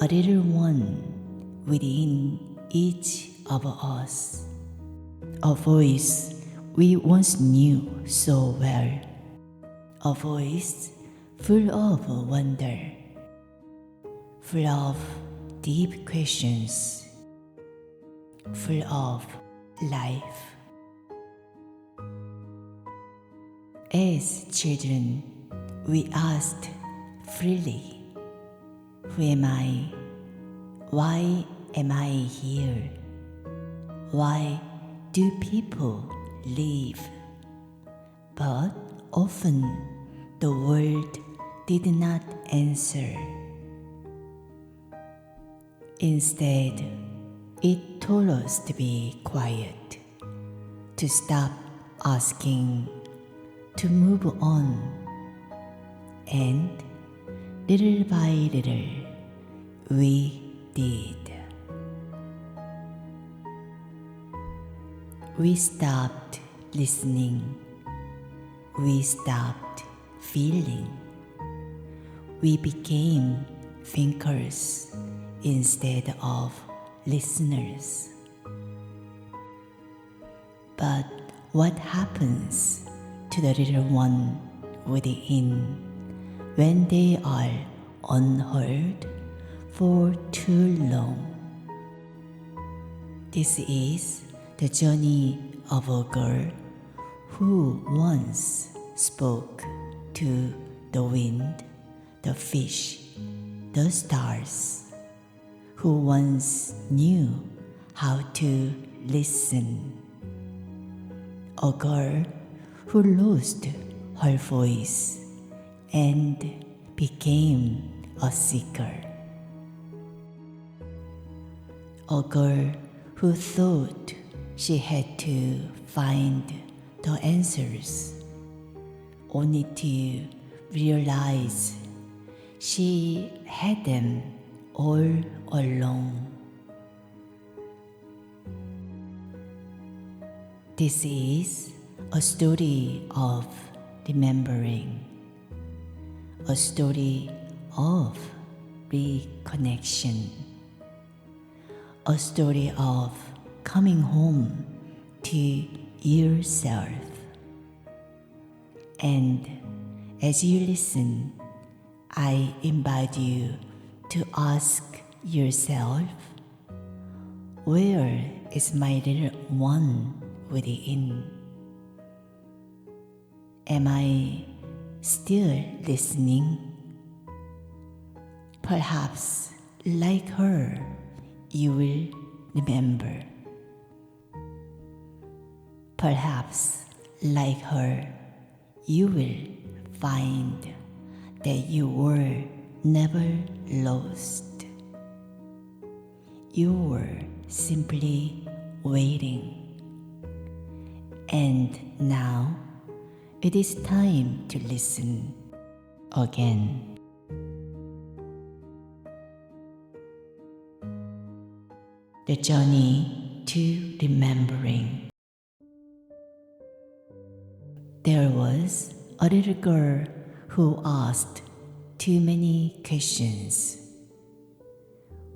a little one within each of us, a voice we once knew so well, a voice full of wonder, full of deep questions, full of life. As children, we asked freely, "Who am I? Why am I here? Why do people live?" But often the world did not answer. Instead, it told us to be quiet, to stop asking, to move on. And little by little, we did. We stopped listening. We stopped feeling. We became thinkers instead of listeners. But what happens to the little one within when they are unheard for too long? This is the journey of a girl who once spoke to the wind, the fish, the stars, who once knew how to listen. A girl who lost her voice and became a seeker. A girl who thought she had to find the answers, only to realize she had them all along. This is a story of remembering, a story of reconnection, a story of coming home to yourself. And as you listen, I invite you to ask yourself, where is my little one within? Am I still listening? Perhaps, like her, you will remember. Perhaps, like her, you will find that you were never lost. You were simply waiting. And now, it is time to listen again. The journey to remembering. There was a little girl who asked too many questions.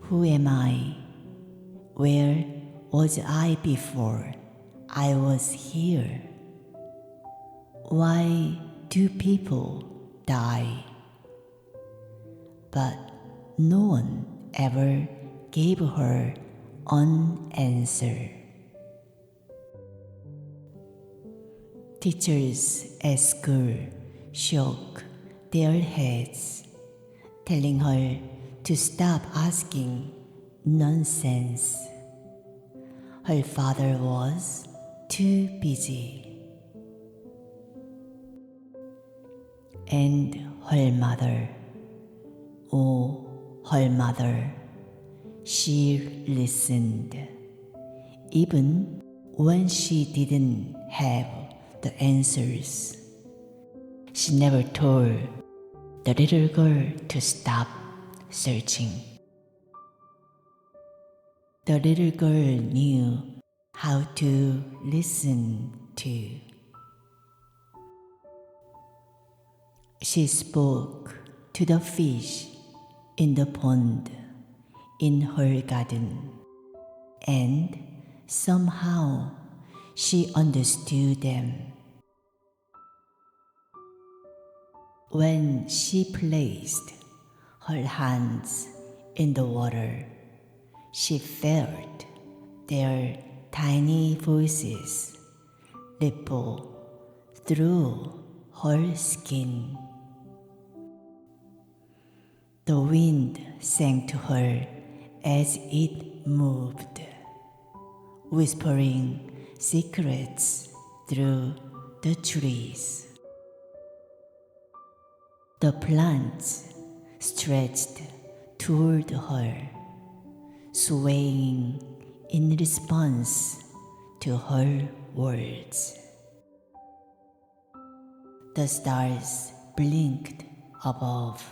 Who am I? Where was I before I was here? Why do people die? But no one ever gave her an answer. Teachers at school shook their heads, telling her to stop asking nonsense. Her father was too busy. And her mother, oh, her mother, she listened, even when she didn't have the answers. She never told the little girl to stop searching. The little girl knew how to listen too. She spoke to the fish in the pond in her garden, and somehow she understood them. When she placed her hands in the water, she felt their tiny voices ripple through her skin. The wind sang to her as it moved, whispering secrets through the trees. The plants stretched toward her, swaying in response to her words. The stars blinked above,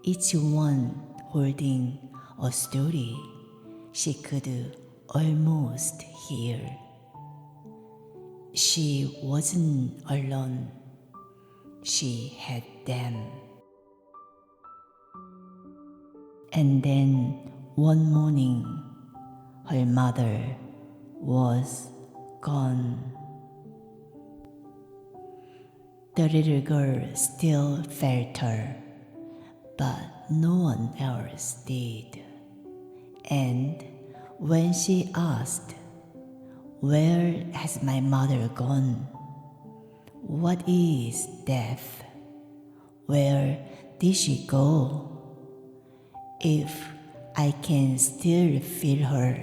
each one holding a story she could almost hear. She wasn't alone. She had them. And then one morning, her mother was gone. The little girl still felt her, but no one else did. And when she asked, "Where has my mother gone? What is death? Where did she go? If I can still feel her,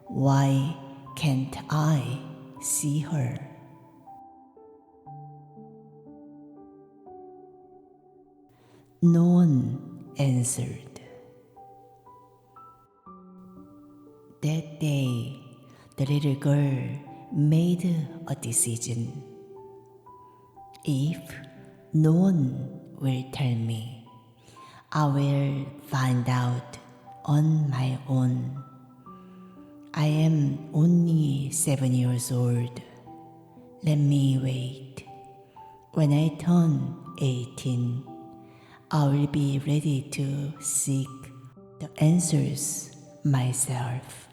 why can't I see her?" No one answered. That day, the little girl made a decision. If no one will tell me, I will find out on my own. I am only 7 years old. Let me wait. When I turn 18, I will be ready to seek the answers myself.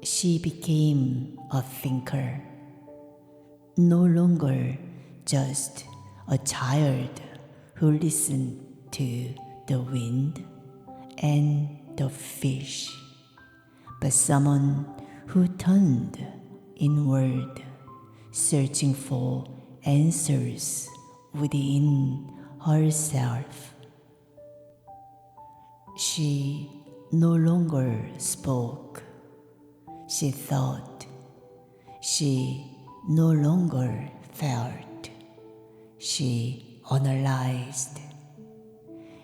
She became a thinker, no longer just a child who listened to the wind and the fish, but someone who turned inward, searching for answers within herself. She no longer spoke. She thought. She no longer felt. She analyzed.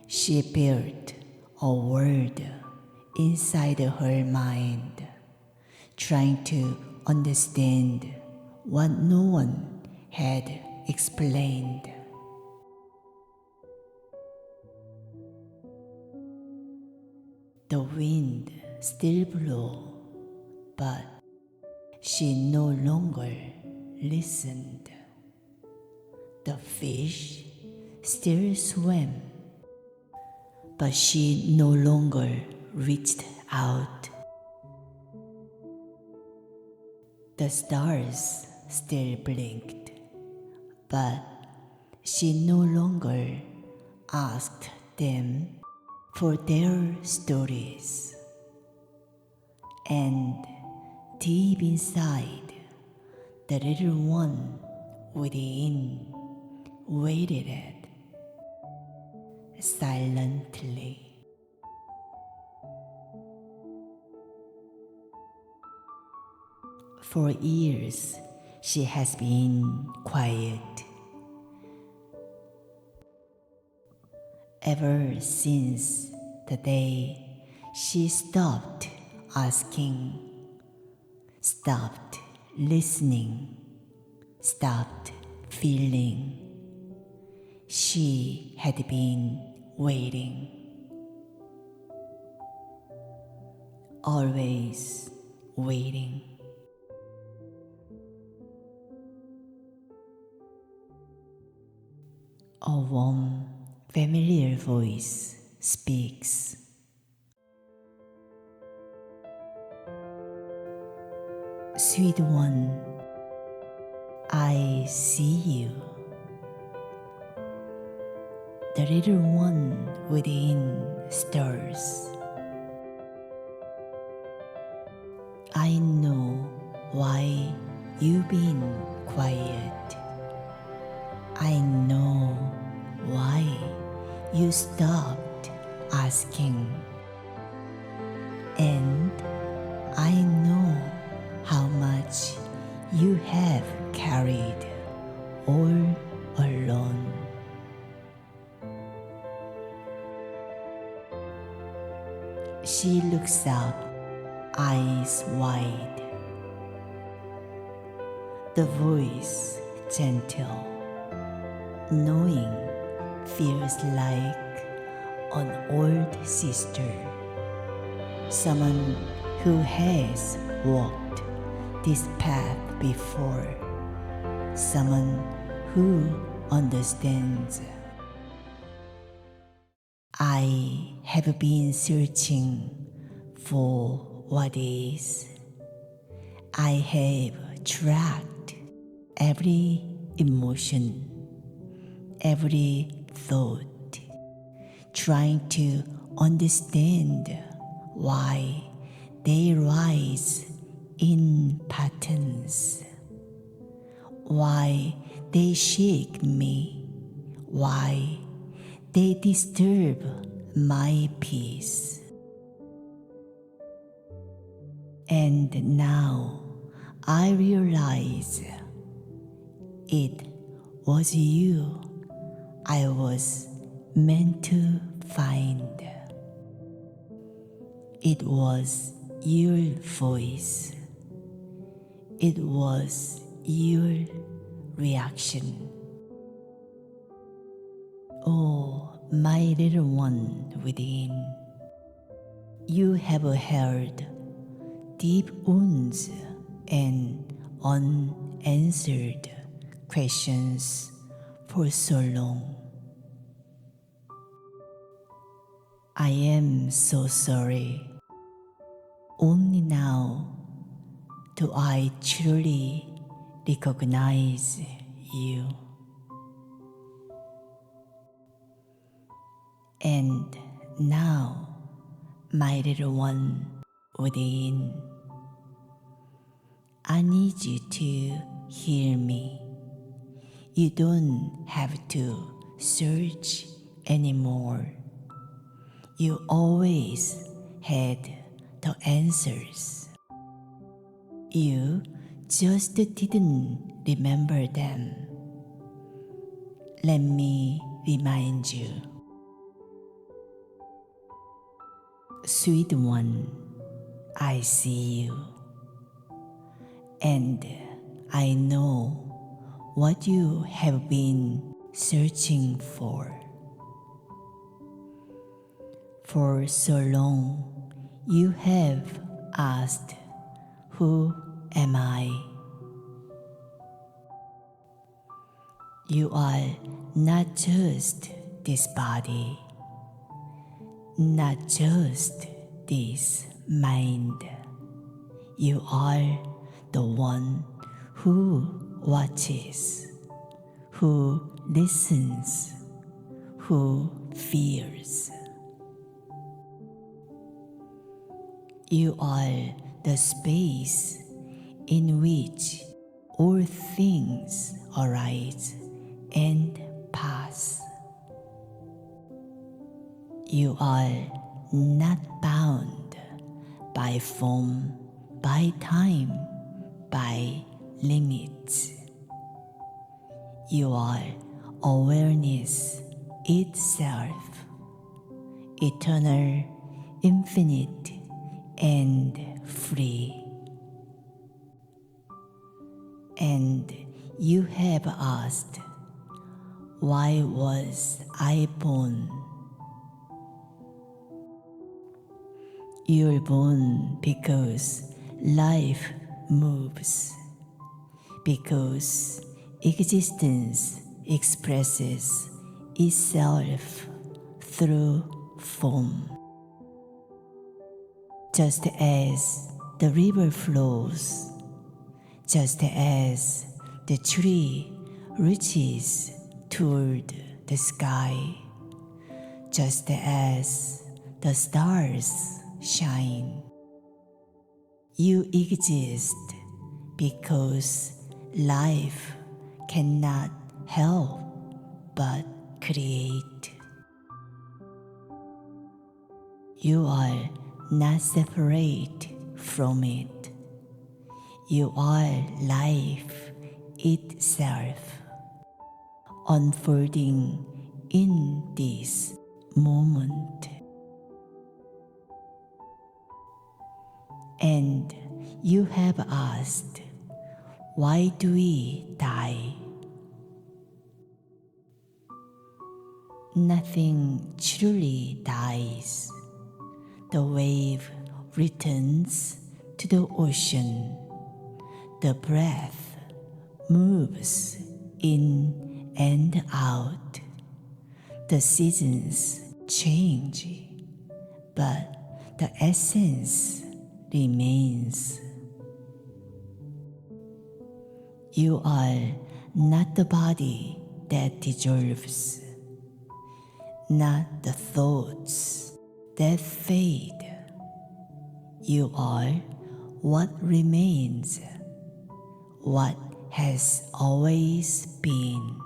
She built a world inside her mind, trying to understand what no one had explained. The wind still blew, but she no longer listened. The fish still swam, but she no longer reached out. The stars still blinked, but she no longer asked them for their stories. And deep inside, the little one within waited silently. For years, she has been quiet. Ever since the day she stopped asking, stopped listening, stopped feeling, she had been waiting. Always waiting. A warm, familiar voice speaks. Sweet one, I see you. The little one within stirs. I know why you've been quiet. I know why you stopped asking. And I know how much you have carried all alone. She looks up, eyes wide. The voice gentle, knowing feels like an old sister, someone who has walked this path before, someone who understands. I have been searching for what is. I have tracked every emotion, every thought, trying to understand why they rise in patterns, why they shake me, why they disturb my peace. And now I realize it was you I was meant to find. It was your voice. It was your reaction. Oh, my little one within, you have held deep wounds and unanswered questions for so long. I am so sorry. Only now do I truly recognize you. And now, my little one within, I need you to hear me. You don't have to search anymore. You always had the answers. You just didn't remember them. Let me remind you. Sweet one, I see you. And I know what you have been searching for. For so long, you have asked, who am I? You are not just this body, not just this mind. You are the one who watches, who listens, who fears. You are the space in which all things arise and pass. You are not bound by form, by time, by limits. You are awareness itself, eternal, infinite, and free. And you have asked, why was I born? You're born because life moves, because existence expresses itself through foam. Just as the river flows, just as the tree reaches toward the sky, just as the stars shine. You exist because life cannot help but create. You are not separate from it. You are life itself, unfolding in this moment. And you have asked, why do we die? Nothing truly dies. The wave returns to the ocean. The breath moves in and out. The seasons change, but the essence remains. You are not the body that dissolves, not the thoughts that fade. You are what remains, what has always been.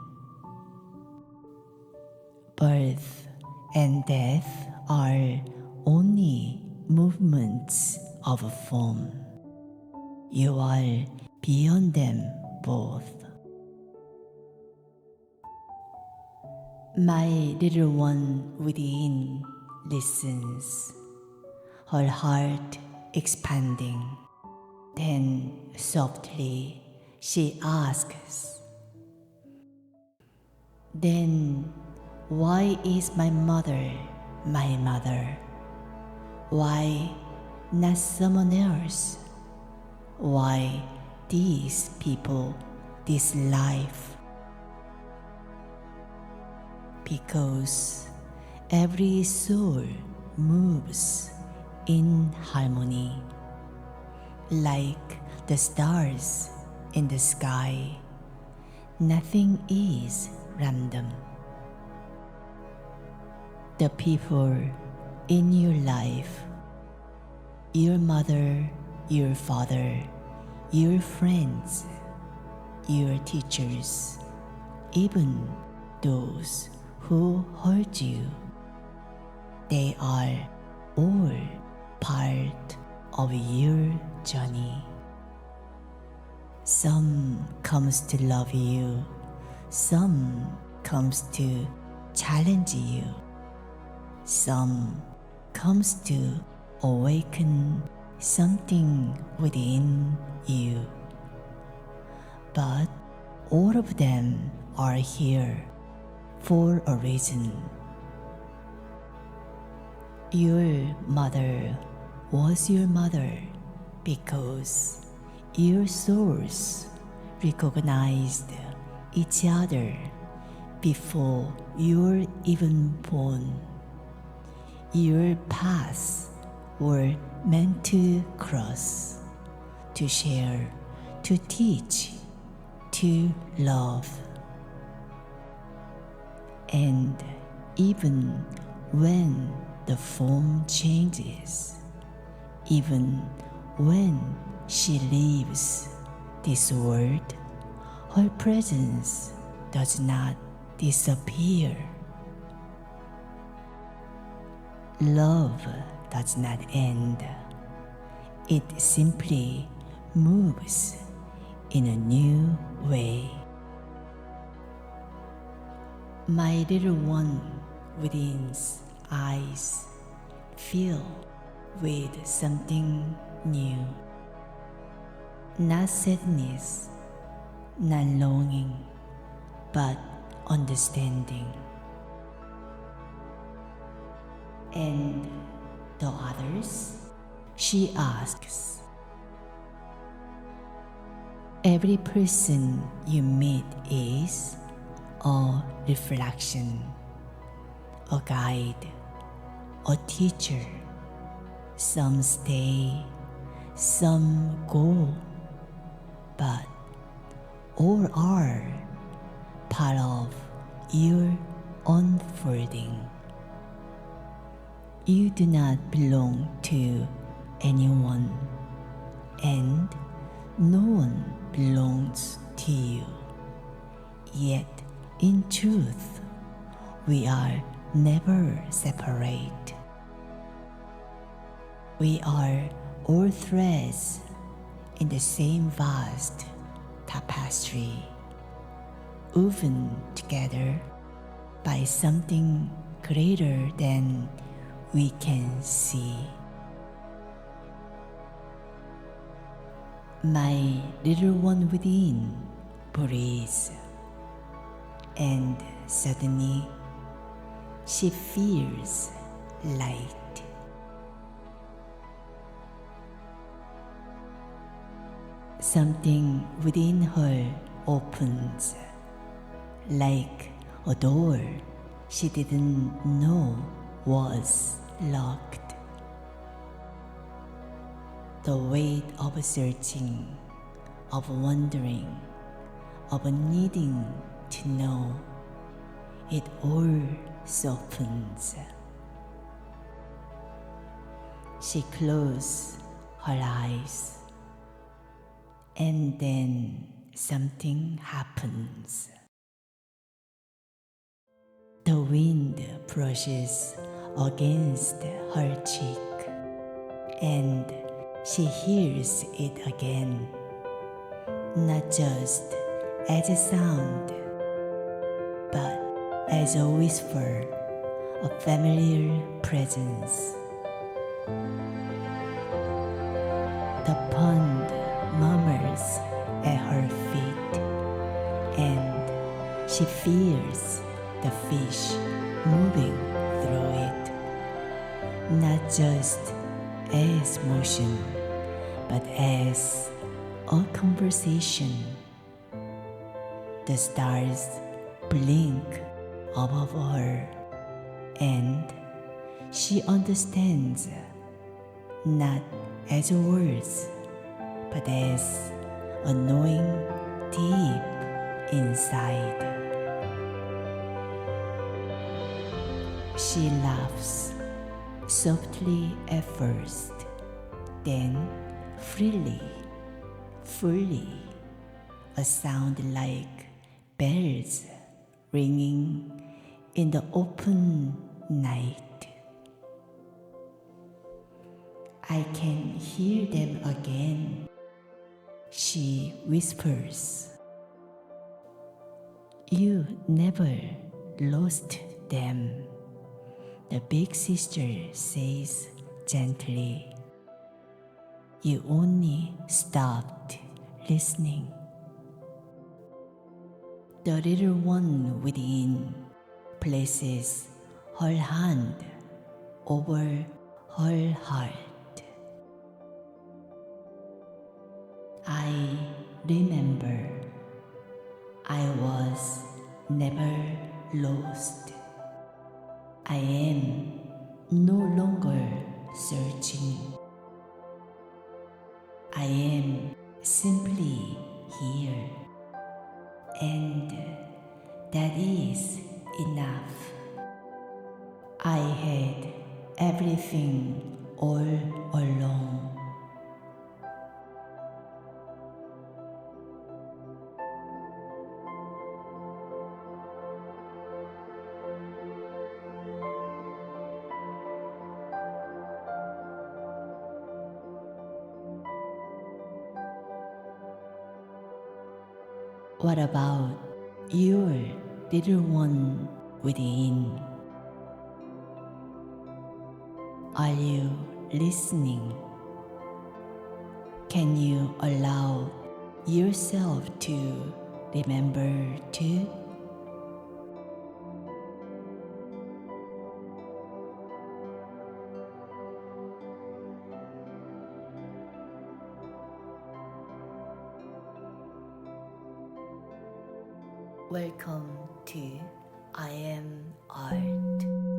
Birth and death are only movements of a form. You are beyond them both. My little one within listens, her heart expanding. Then softly she asks, then why is my mother my mother? Why not someone else? Why these people, this life? Because every soul moves in harmony, like the stars in the sky. Nothing is random. The people in your life, your mother, your father, your friends, your teachers, even those who hurt you, they are all part of your journey. Some comes to love you, some comes to challenge you, some comes to awaken something within you. But all of them are here for a reason. Your mother was your mother because your souls recognized each other before you're even born. Your paths were meant to cross, to share, to teach, to love. And even when the form changes, even when she leaves this world, her presence does not disappear. Love does not end. It simply moves in a new way. My little one within's eyes fill with something new. Not sadness, not longing, but understanding. And the others? She asks. Every person you meet is a reflection, a guide, a teacher. Some stay, some go, but all are part of your unfolding. You do not belong to anyone, and no one belongs to you. Yet, in truth, we are never separate. We are all threads in the same vast tapestry, woven together by something greater than we can see. My little one within breathes, and suddenly she feels light. Something within her opens, like a door she didn't know was locked. The weight of searching, of wondering, of needing to know, it all softens. She closes her eyes, and then something happens. The wind brushes against her cheek, and she hears it again, not just as a sound, but as a whisper, a familiar presence. The pond murmurs at her feet, and she feels the fish moving through it, not just as motion, but as a conversation. The stars blink above her, and she understands, not as words, but as a knowing deep inside. She laughs softly at first, then freely, fully, a sound like bells ringing in the open night. I can hear them again, she whispers. You never lost them, the big sister says gently. You only stopped listening. The little one within places her hand over her heart. I remember I was never lost. I am no longer searching. I am simply here, and that is enough. I had everything all along. What about your little one within? Are you listening? Can you allow yourself to remember too? Welcome to I Am Art.